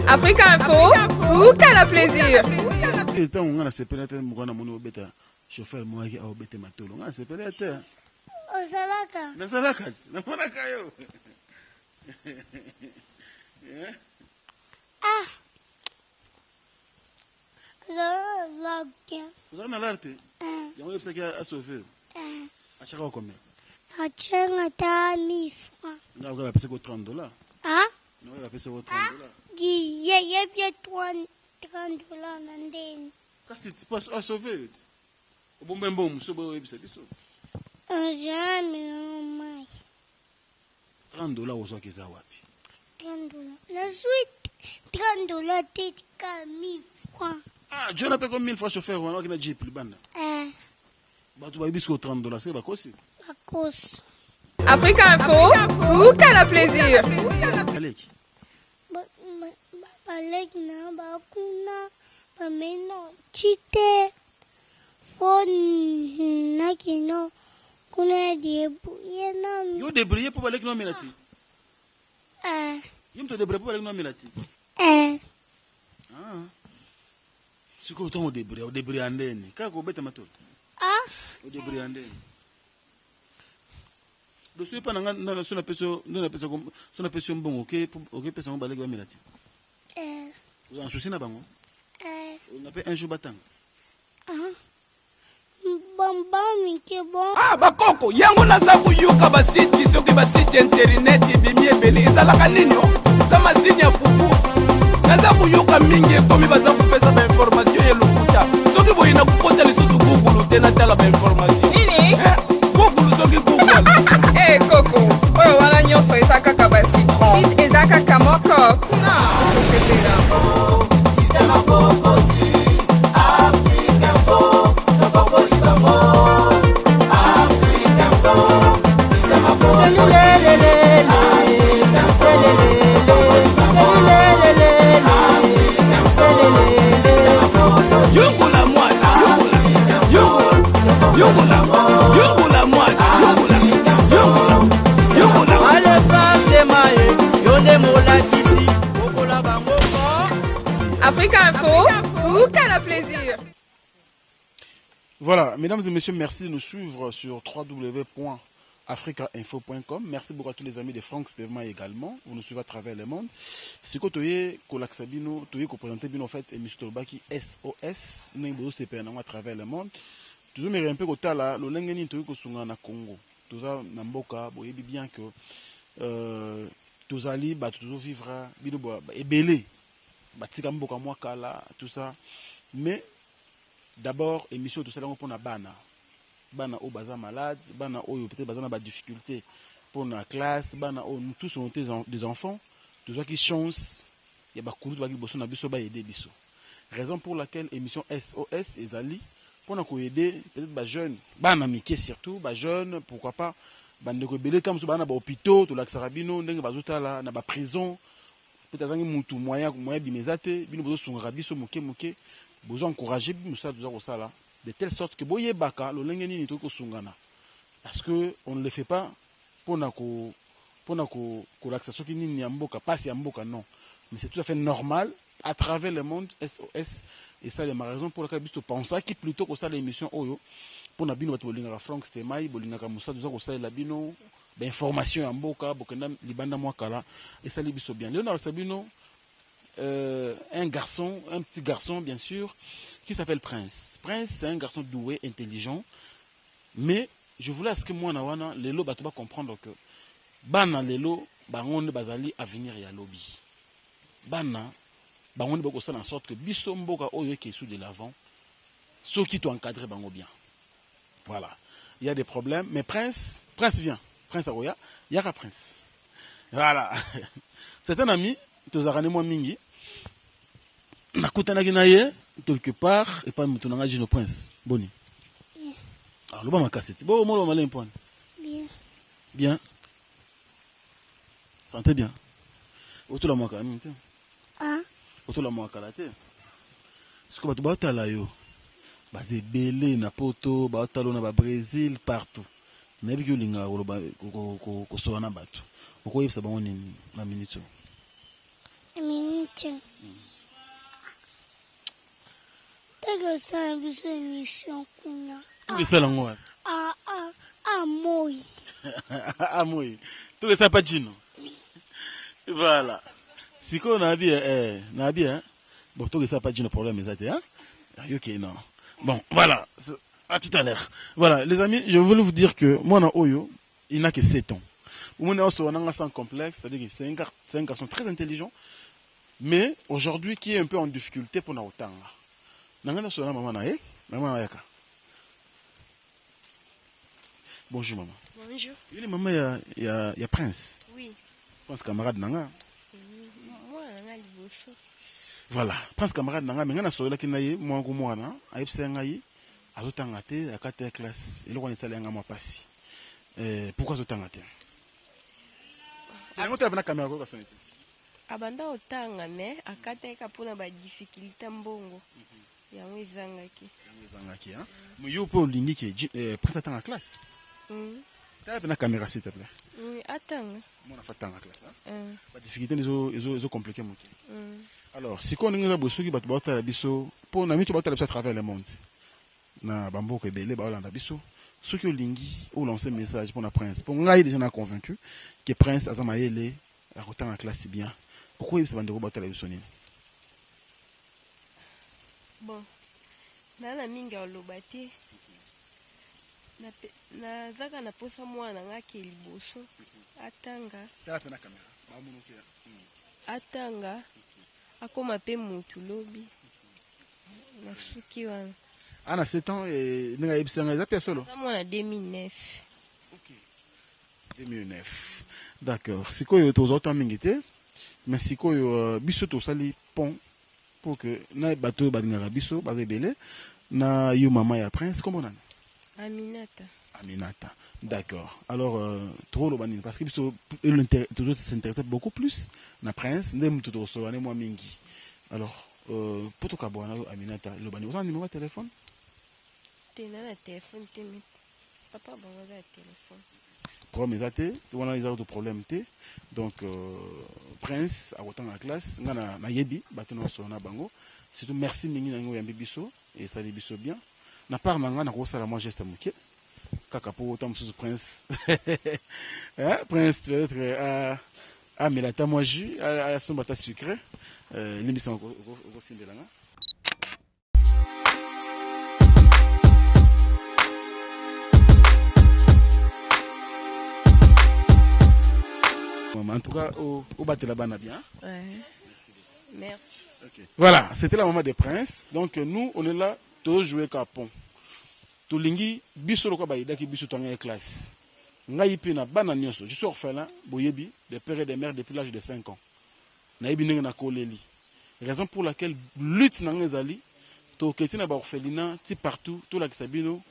Africa Info, Souka la plaisir. Tant on a séparé mwana moni obeta chauffeur mwaki a obete matolo. On a séparé terre. Osalaka. Na salaka. Na mwana kayo. Ah. Zalaka. Vous avez l'arte. Il y a un qui a sauvé. À chaque fois combien? À chaque fois 1000 francs. Là on va payer $30. Ah? On va payer $30. Il y a bien $30 nandeni. Kasi tu passes à sauver. Au bon ben bon, so bo ebisa biso. Jamais mai. $30 ozo keza wapi? $30. La suite $30 tika 1000 francs. Ah, John a payé comme 1000 francs chauffeur, on a qui na jeep libanda. Bah tu vas biso $30, c'est pas kosi. À cause. Africa Info, Souka la plaisir. Aleki. Balek na bakuna bameno chite phone na kino kuna diebu yena Yo débrouiller pour balek no milati. Yo me te débrouiller pour balek no milati. Ah. Siko to débrouiller andeni. Kako beta matolo. O débrouiller andeni. Do suis pas na sona peso mbongo OK pesa ngo balek no milati. Vous en souci na bango? On appelle un jour batang. Bon. Bakoko yango naza kuyuka basiti soki basiti internet bimie bele ezalaka nini za masini ya fufu naza kuyuka mingi ekomi baza kopesa bainformation ya lokuta soki boyina kokota lisusu google te natala bainformation Nini? google soki google Koko, oyo wana nyonso eza kaka basitron. Site eza kaka moko. Kuna, osepela. Africa Info, Souka la plaisir. Voilà, mesdames et messieurs, merci de nous suivre sur www.africainfo.com. Merci beaucoup à tous les amis de Franck Stevma également. Vous nous suivez à travers le monde. C'est que tu Kolaksabino, tu es présenté bien en fait émission Tolbaki SOS, Nembo CPN à travers le monde. Toujours mais un peu côté là, le lengeni tu es kosunga na Congo. Tout ça namboka, boye bien que tous ali ba toujours vivra bino ba ebele. Batika mboka mwaka là, tout ça. Mais d'abord, émission tout ça pour na bana au baza malade, bana au peut-être baza na ba difficulté pour la classe, bana au nous tous sommes des enfants, tous ceux qui chance, il y a ba kulu ba ki bosso na biso ba aider biso. Raison pour laquelle émission SOS ezali pour na ko aider peut-être ba jeunes, bana mike surtout, ba jeunes, pourquoi pas bande ko belé comme so bana ba hôpitaux, to la sarabino ndenge bazota là na ba prison, peut-être zangi mutu moyen bimezate, bino bozo sunga biso moke besoin encourager ça de telle sorte que boye baka lo lengeni ni toko sungana parce que on ne le fait pas pour na ko relaxation qui ni mboka passe ya mboka non mais c'est tout à fait normal à travers le monde SOS et ça c'est ma raison pour laquelle biso penser qui plutôt que ça l'émission oyo pour na bino bato bolinga Franck Stemai bolinga musa doza ça la bino d'information ya mboka bokenda libanda mwa kala et ça libiso bien Léonard Sabino un petit garçon bien sûr, qui s'appelle Prince. Prince, c'est un garçon doué, intelligent, mais je voulais à ce que moi, nawana, lelo, bah, tu vas comprendre que bana lelo, bangonde bazali avenir ya lobby. Bana, bangonde bako ça en sorte que biso mboka oyo qui est sous de l'avant, ceux qui t'ont encadré bango bien. Voilà. Il y a des problèmes, mais Prince vient. Prince Aroya, il y a Prince. Voilà. C'est un ami, tu as ramené moi mingi. Nakutanaki na ye quelque part et pas mutunanga Gino Prince. Boni. Alors le ba makaseti. Bo mo lo malin point. Bien. Bien. Santé bien. Autour la moi quand même. Autour la moi kala te. Ce que ba tala yo. Ba zebele na poto, ba talo na ba Brésil partout. Na bi linga ko so na bato. Oko yebisa bango ni na minute. Minute. Tiens. T'as que ça, une émission qu'on a. Tout ça, là, Moi. ah, moi. Tout ça, pas de voilà. Si on a bien, bon, tout ça, pas de problème, mais ça, hein? Ok, non. Bon, voilà. À tout à l'heure. Voilà, les amis, je voulais vous dire que moi, dans Oyo, il n'a que 7 ans. On est sans complexe, c'est-à-dire que c'est un garçon très intelligent, mais aujourd'hui qui est un peu en difficulté pour nous autant. Maman Ayaka. Bonjour maman. Bonjour. Il est maman, il y a Prince. Oui. Prince camarade Nanga. Moi, Nanga Liboso. Voilà, Prince camarade Nanga, mais on a sorti là qui naïe, moi ou moi, na, aïe psengaï, à l'autangaté, à 4 classe, et le roi n'est salé en moi passi. Pourquoi l'autangaté? Et on t'a vu la caméra quoi, ça? Abanda otanga mais akata eka pona ba difficulté mbongo. Yango ezangaki. Ezangaki hein. Mais yo po lingi ke Prince atanga classe. T'as vu la caméra s'il te plaît? Oui, atanga. Moi on a fait tanga classe hein. Pas difficulté ils ont compliqué mon qui. Alors, si on a besoin de battre la biso, pour na mitu battre à travers le monde. Na bambo ke belé ba olanda biso. Ceux qui ont lingi ou lancé message pour la Prince. Pour ngai déjà convaincu que Prince azamayele a autant en classe bien. Pourquoi il se bande battre la biso nini? Bon. Nana minga olobate. Na zaka na posa mwana ngake liboso. Atanga. Tata na caméra. Ba munuki. Atanga. Akoma pe mutu lobi. Na suki wana. Ana 7 ans et nga yebisanga za personne. Moi en 2009. OK. 2009. D'accord. Sikoyo tozoto mingité. Mais sikoyo biso to sali pont pour que na bateau badinga biso ba rebelle na yo maman ya Prince comment on Aminata. Aminata. D'accord. Alors trop le banine parce que biso toujours s'intéresse beaucoup plus na Prince ndem tout so moi mingi. Alors pour to kabona Aminata le banine. Vous avez un numéro de téléphone? Tena na téléphone temi. Papa bango za téléphone. Problème zate, on a des autres problèmes té. Donc Prince a autant la classe, ngana na yebi batona so na bango. Surtout merci mingi na ngo yambi biso et ça biso bien. Na part na ngana ko sala moi geste muke. Kaka po autant sous Prince. Hein Prince tu être à melata moi jus à son bata sucré. L'émission ko simbelanga. En tout cas, au battre la banane bien. Ouais. Merci. Okay. Voilà, c'était la maman des Princes. Donc nous, on est là, tous jouer capon. Tout lingi, biso loko baïda qui biso tanga classe. Ngaïpi na banane Je suis orphelin, boyebi, des pères et des mères depuis l'âge de 5 ans. Naïbi n'engue na koleli. Raison pour laquelle lutte n'engue zali, to keti na ba orphelinat, ti partout, tout la kisabino,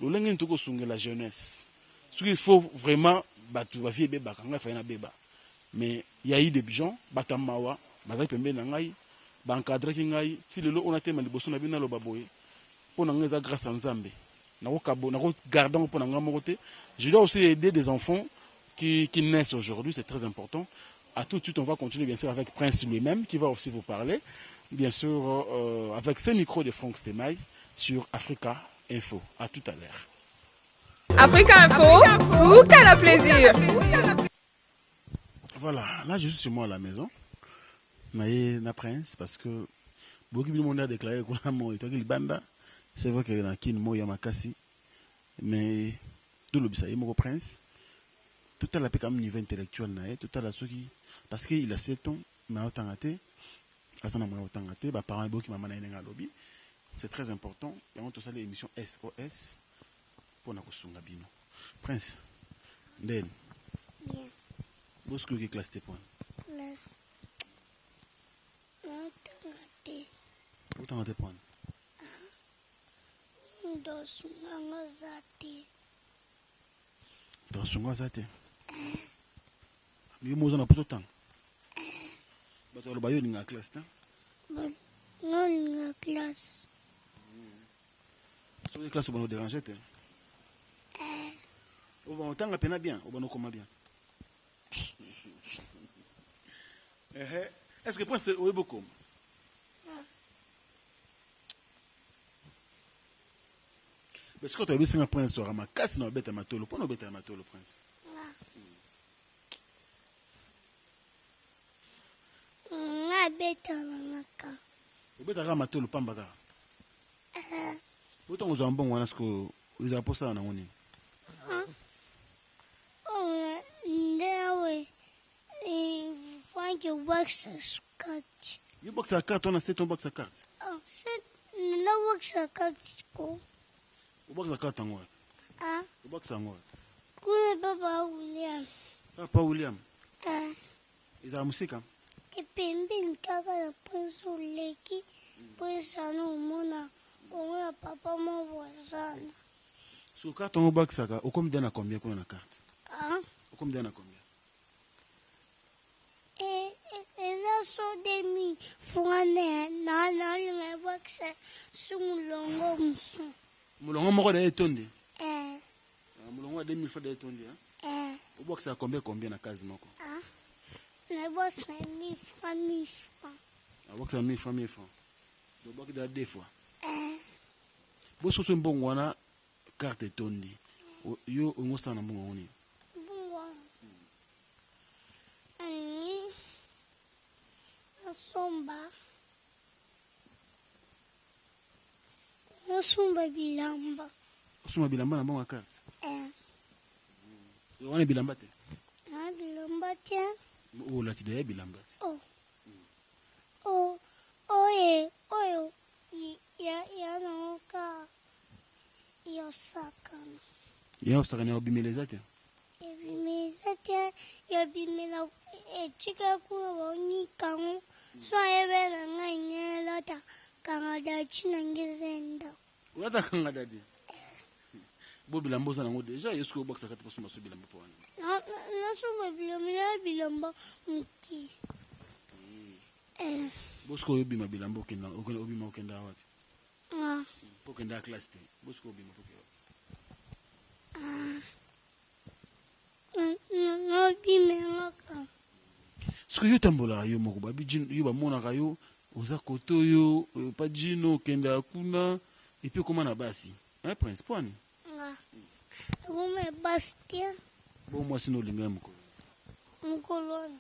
le lengue n'toko sunge la jeunesse. Ce qu'il faut vraiment, batu ba vie beba, kanga fa na beba. Mais il y a eu des gens, Batamawa, Bazai Pembe Nangai, Bankadre Kingai, si le lot on a été mal bosso na bina lo baboye, pour n'engager grâce à Nzambe. Nako gardant pour n'engager. Je dois aussi aider des enfants qui naissent aujourd'hui, c'est très important. À tout de suite, on va continuer bien sûr avec Prince lui-même qui va aussi vous parler, bien sûr avec ces micros de Franck Stemaille sur Africa Info. À tout à l'heure. Africa Info, sous quel plaisir. Voilà, là je suis chez moi à la maison. Na Prince parce que beaucoup de monde a déclaré qu'on a mon banda. C'est vrai qu'il y a un mo yamakasi. Mais tout le bisa mon Prince. Tout à la quand même niveau intellectuel na tout à la ceux qui parce qu'il a 7 ans mais autant raté. Asana moi autant raté, ba parents beaucoup maman na lobby. C'est très important et on tout ça l'émission SOS pour na kosunga bino. Prince. Ndel. Bien. Où est-ce que tu classe tes points? Classe. Où t'as tes points? Dans Sungazati. Dans Sungazati. Mais moi, j'en ai pas autant. Mais tu as le baillot dans la classe, non? Non, dans la classe. Sur les classes, on va nous déranger. On va t'en bien, on va nous comment bien. Est-ce que Prince est beaucoup? Parce que tu as vu un Prince sur ma casse, non, bête à matolo. Pourquoi bête à matolo, Prince? Bête à la Bête à matolo, pambaga. Autant aux ambons, on a ce que vous avez posé en amoni. Oh, no, you find your box a scotch. You box a carte, on a set ton box a carte. Oh, said no box a scotch go. You box a carte en what? Ah, You box en what? good Papa William. Papa William. Ah, Is a musica? the pimpin caga pencil leki, pues a no mona, or Papa Mo was on. So carte en box a carte, au combien à combien qu'on a la carte? Ah, Au combien à combien? so de mi fune na le box sungulongo msu. Moulongo moko de etondi. Moulongo 2000 fois de etondi. Au box a combien na case moko? Ah, le box mi francs. Au box a 1000 francs. Le box de 2 fois. Bo so so mbongo wana carte etondi. Yo ngosa na mbongo oni. Somba bilamba. Osuma bilamba na mbongo carte. Yo wana bilamba te. Na bilamba te. O la ti de bilamba. Oh, ya no ka. Yo sakana. Yo sakana obimeleza te. Ebimeleza te, yo bimela chika kuna woni kango. So ebe na ngai lota kanga da china ngizenda. Ulata kanga dadi. Bo bilamba za nango deja yesko box akati posuma so bilamba po wana. Na so bilamba mki. Bosko yobima bilamba okenda obima okenda wapi? Okenda class te. Bosko obima okenda. No bime ngaka. Siko yo tambola yo moko babi yo ba mona kayo oza koto yo pa jino kenda kuna et puis comment na basi. Prince point. Ume Bastien. Bon moi sino linga mko. Mkolona.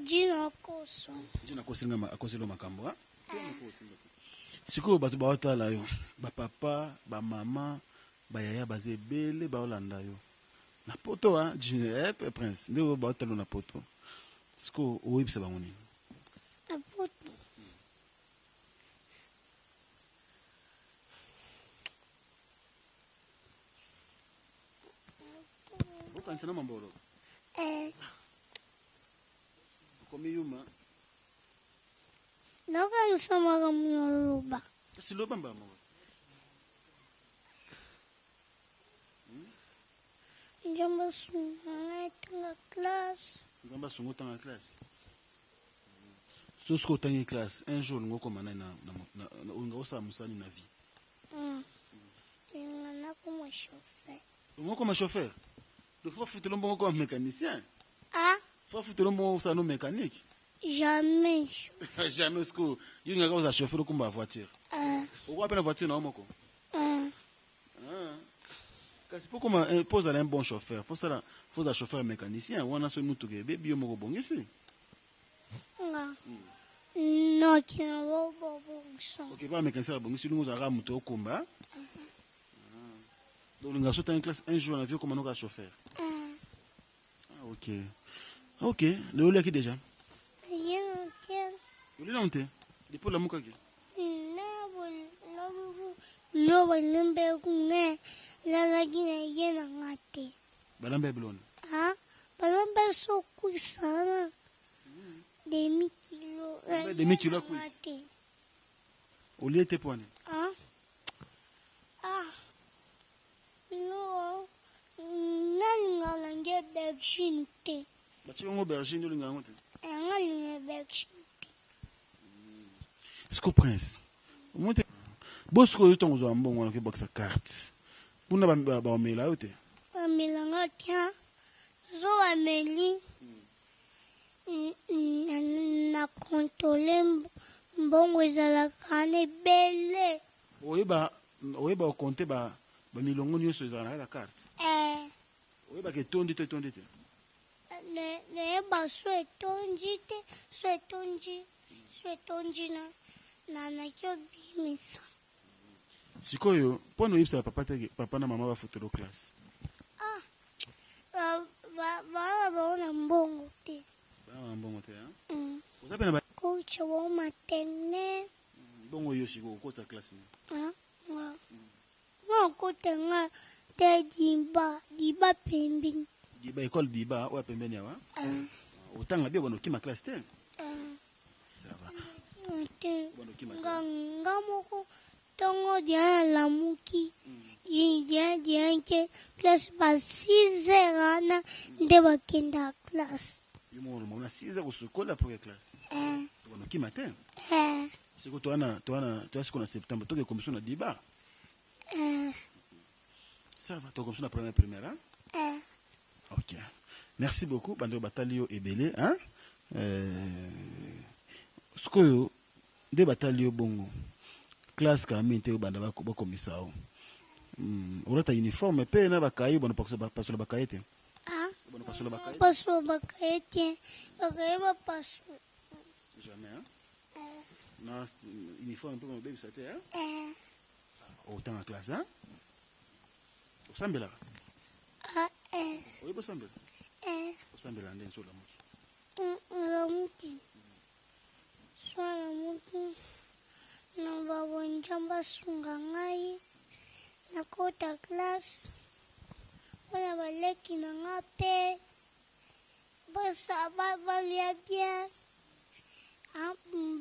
Jina koso. Jina kosinga akoselo makambo ha. Tena kosinga. Siko batu ba otala yo. Ba papa, ba mama, ba yaya baze bele ba olanda yo. Na poto ha, jina Prince. Ndio ba otala na poto. Siko oyebisa bangoni. Na poto. Bokansana mambolo. Komi yuma. Noka nsama kamnyoluba. Kasi loba mbamo. Njamba sunga tanga class. Nzamba sungo tanga classe. Sosko tanga classe un jour ngoko manana na unga osa musani na vie. Ngana comme chauffeur. Ngoko ma chauffeur. Il faut foutre le bon comme mécanicien. Faut foutre le bon ça no mécanique. Jamais. Jamais ce que il y a un chauffeur comme ma voiture. On voit pas la voiture non moko. Kasi pourquoi on pose un bon chauffeur? Faut un chauffeur mécanicien. On a ce mutu ke baby moko bongisi. Non, qui n'a pas bon. OK, pas mécanicien bongisi nous a mutu okumba. Donc nous avons une classe un jour on a vu comment nous a chauffeur. OK. OK, le lait qui déjà. Uli na unte? Depuis la muka ki? No, balambe kunge la gina yena ngate. Balambe bilona. Balambe so kuisana. Demi kilo kuis. Uli ete pone. No. Nani ngalange berginte. Bachi ngo bergine uli ngangote. Ngalange berginte. Siko Prince. Monte. Bosko yo tongo zo mbongo na ke boxa carte. Puna ba omela yote. Omela ngatia. Zo ameli. na contrôle mbongo ezalaka na ebele. oyeba okonte bamilongo nyonso ezalaka na carte. oyeba ke etondi to etondi te. nayeba so etondi te, so etondi na naki obimisa. Sikoyo mpona oyebisa papa na mama bafutelo classe. Bana baona mbongo te. Bana mbongo te, hein? Oza pena ba Coach wa matene. Bongo yo siko kosa classe ni. Nga kote nga te diba pembeni. Diba école diba oya pembeni awa. Otanga bia bono kima classe te. Ça va. Nga moko tongo dia lamuki. Dia ke classe ba 6 heures na nde bakenda classe. Yo mo na 6 heures usukola pour classe. Bono kima te. Siko toana siko na septembre toke commission na diba. Ça va, tu as la première, hein? Ok. Merci beaucoup, Bandeo Batalio et Belé, hein? Ce que des Batalio Bongo, classe Kamite ou Bandava Kobo Komissao. On a ta uniforme, mais n'a pas caillé, bon, pas sur le bacaïte. Bon, pas sur le bacaïte. Pas sur le bacaïte, pas sur. Jamais, hein? Non, uniforme, un peu mon bébé, ça t'est, hein? Autant en classe, hein? Osambela. Oui, osambela. Osambela ndeni so la muki. La muki. So la muki. Na babo njamba sunga ngai. Na kota class. Wana baleki na ngape. Basa balia bien.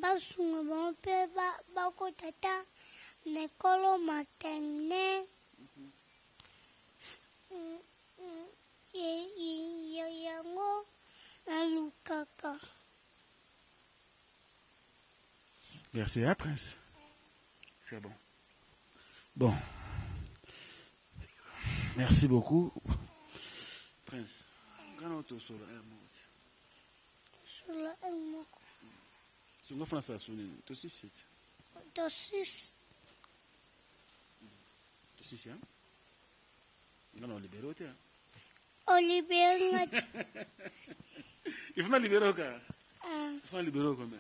Basunga bampe bakota ta. Nekolo matene. Yango alukaka. Merci, hein, Prince. C'est bon. Bon. Merci beaucoup. Prince. Quand on te sort, sur la moko. Si on fait ça, tu sais si c'est. Hein? Non, on libère au terrain. On libère. Il faut libérer au cas. Il faut libérer au commun.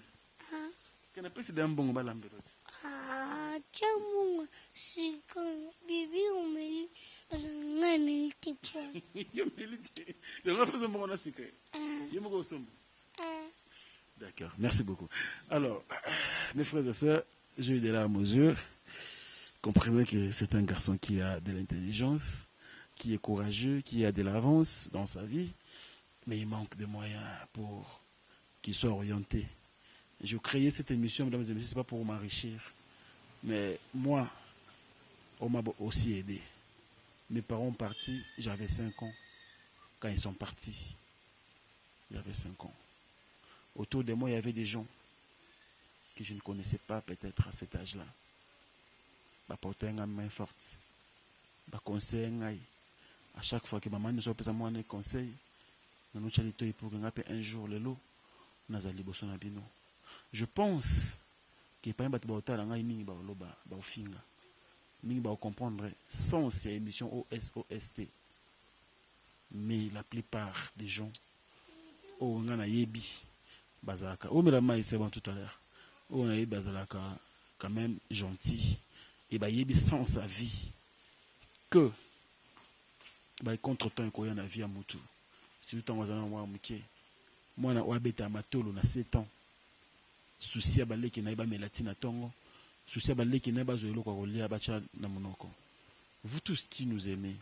Qu'est-ce que c'est d'un bon balam de l'autre? Tiens, mon, c'est quand Bibi on me dit, on a milité pour. Il a milité. Le représentant mon secret. Il m'a consommé. D'accord, merci beaucoup. Alors, mes frères et sœurs, j'ai eu des larmes aux yeux. Comprenez que c'est un garçon qui a de l'intelligence, qui est courageux, qui a de l'avance dans sa vie, mais il manque de moyens pour qu'il soit orienté. Je créais cette émission, mesdames et messieurs, ce n'est pas pour m'enrichir, mais moi, on m'a aussi aidé. Mes parents partis, j'avais 5 ans. Quand ils sont partis, j'avais 5 ans. Autour de moi, il y avait des gens que je ne connaissais pas peut-être à cet âge-là. Bah, porter une main forte. Bah, conseil à chaque fois que maman nous soit pas moi un conseil, nous nous chalito pour un jour le lot, nous allons bosser na bino. Je pense que par exemple ba otala ngai mingi ba loba ba ofinga. Mingi ba comprendre sens ya émission OSOST. Mais la plupart des gens oh ngana yebi bazalaka. Oh mais la maïs c'est bon tout à l'heure. Oh on a yebi bazalaka quand même gentil. Et bah yebi sans sa vie que bah contre temps ko yana vie à mutu surtout temps wazana wa muke mwana wa beta matolo na 7 ans souci baleki na ba melatina tongo souci baleki na ba zoelo kwa kolia ba cha na monoko. Vous tous qui nous aimez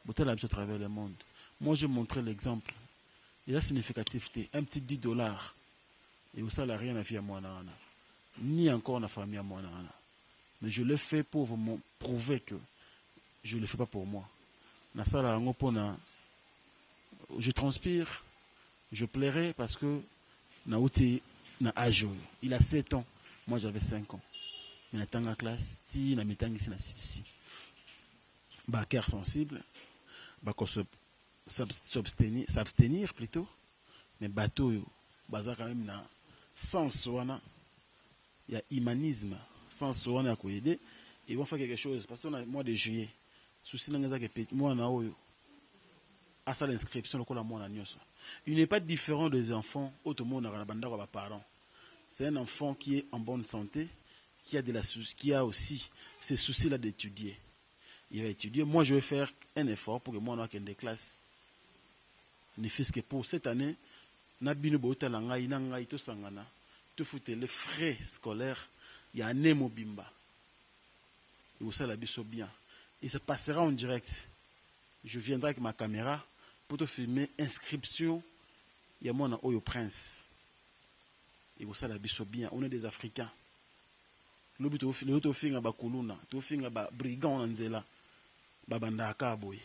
botala à travers le monde, moi je montrer l'exemple et la significativité un petit $10 et au salaire rien à vie à moi ni encore na famille à moi. Mais je le fais pour vous prouver que je ne le fais pas pour moi. Je transpire, je plairais parce que il a 7 ans, moi j'avais 5 ans. Il a en classe, il a mis en ici. Cœur sensible, s'abstenir plutôt, mais bateau, baza quand même na sens wana ya humanisme, sens wana ya koyede. Ils vont faire quelque chose parce qu'on a mois de juillet. Souci n'a que moi na oyo. À ça l'inscription le cola moi na nyoso. Il n'est pas différent des enfants auto monde na banda ba parents. C'est un enfant qui est en bonne santé, qui a aussi ces soucis là d'étudier. Il va étudier. Moi je vais faire un effort pour que moi na des classes. Ne fût-ce que pour cette année, na bino bota la ngai na ngai to sangana. To fouter les frais scolaires, il y a un mobimba. Et vous savez bien. Il se passera en direct. Je viendrai avec ma caméra pour te filmer inscription. Il y a mon Oyo Prince. Et vous savez bien. On est des Africains. Le but de faire un bakuluna, de faire un brigand en zela, babanda akaboy.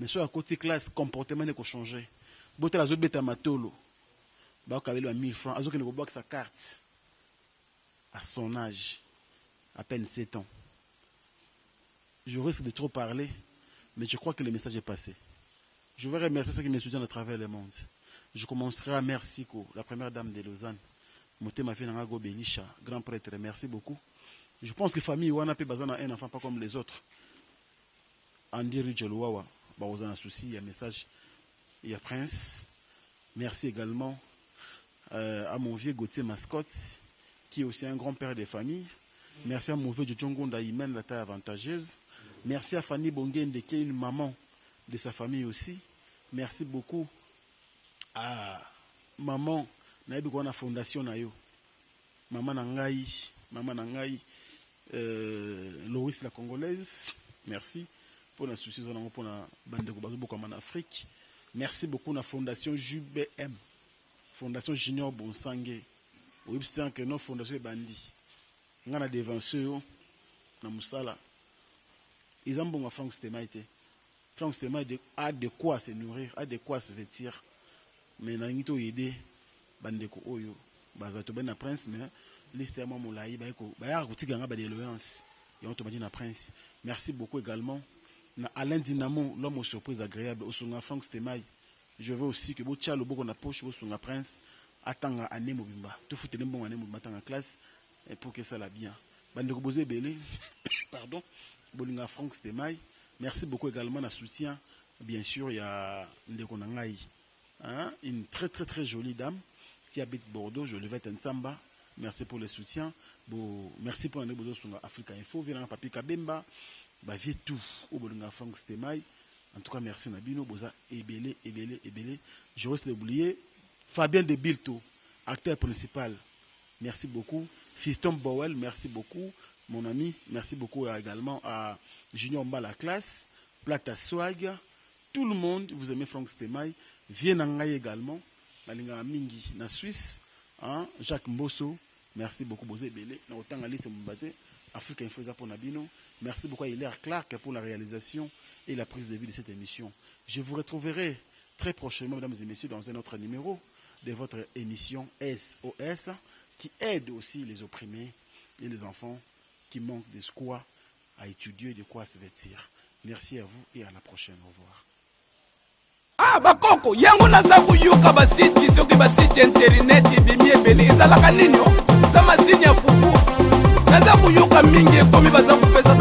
Mais sur la côté classe, comportement n'est qu'au changer. Bote la zone beta matolo. Ba kabelo à 1000 francs. Azo que ne boit sa carte. À son âge, à peine 7 ans. Je risque de trop parler, mais je crois que le message est passé. Je vais remercier ceux qui me soutiennent à travers le monde. Je commencerai à merci la première dame de Lausanne, Motema Finangago Belisha, grand prêtre, merci beaucoup. Je pense que la famille Wana peut baser un enfant pas comme les autres. Andy Ridgelouawa, Baouzan a souci, il y a un message, il y a Prince. Merci également à mon vieux Gauthier Mascotte, qui est aussi un grand-père des familles. Merci à mon vieux Djongonda Imen, la taille avantageuse. Merci à Fanny Bongende, qui est une maman de sa famille aussi. Merci beaucoup à maman Naïbikwana Fondation Nayo. Maman Nangaï, Loris la Congolaise. Merci pour la souci pour la bande de Koubazou comme en Afrique. Merci beaucoup à la Fondation JBM, Fondation Junior Bonsangé. Oui, c'est que nos fondations bandits. On a des vainqueurs na Moussala. Ils ont bon à Franck Stemaïté. Franck Stemaïté a de quoi se nourrir, a de quoi se vêtir. Mais na ngito yede bandeko oyo bazato ben na prince mais liste ya mamolayi baiko baya kutika nga ba d'éloquence et on te dit na prince. Merci beaucoup également na Alain Dinamo, l'homme aux surprises agréables au sunga Franck Stemaï. Je veux aussi que bo tchalo boko na poche au sunga prince atanga ane mobimba. Tout fouté le bon ane mobimba tanga classe et pour que ça la bien. Bandeko Bozé Belé, pardon. Bolinga Franck Stemaï. Merci beaucoup également à soutien. Bien sûr, il y a Ndeko Nangaï, une très très très jolie dame qui habite Bordeaux. Je le vais Samba. Merci pour le soutien. Merci pour l'année Bozo sur Africa Info. Viens Papi Kabemba. Vie tout au Bolinga Franck Stemaï. En tout cas, merci Nabino. Boza Ebele. Je risque d'oublier Fabien de Bilto, acteur principal. Merci beaucoup. Fiston Bowell, merci beaucoup. Mon ami, merci beaucoup également à Junior Mba la classe, Plata Swag, tout le monde, vous aimez Franck Stemaï, Vienangaï également, Malinga Mingi, na Suisse, Jacques Mbosso, merci beaucoup, Bozé Belé, na autant la liste Mbate, Africa Info pour Nabino, merci beaucoup à Hilaire Clark pour la réalisation et la prise de vue de cette émission. Je vous retrouverai très prochainement, mesdames et messieurs, dans un autre numéro de votre émission SOS, qui aide aussi les opprimés et les enfants qui manquent de quoi à étudier, de quoi se vêtir. Merci à vous et à la prochaine. Au revoir. Ah bakoko yango naza kuyuka basiti soki basiti internet bimi ebele ezalaka nini za masini ya fufu naza kuyuka mingi ekomi baza kupesa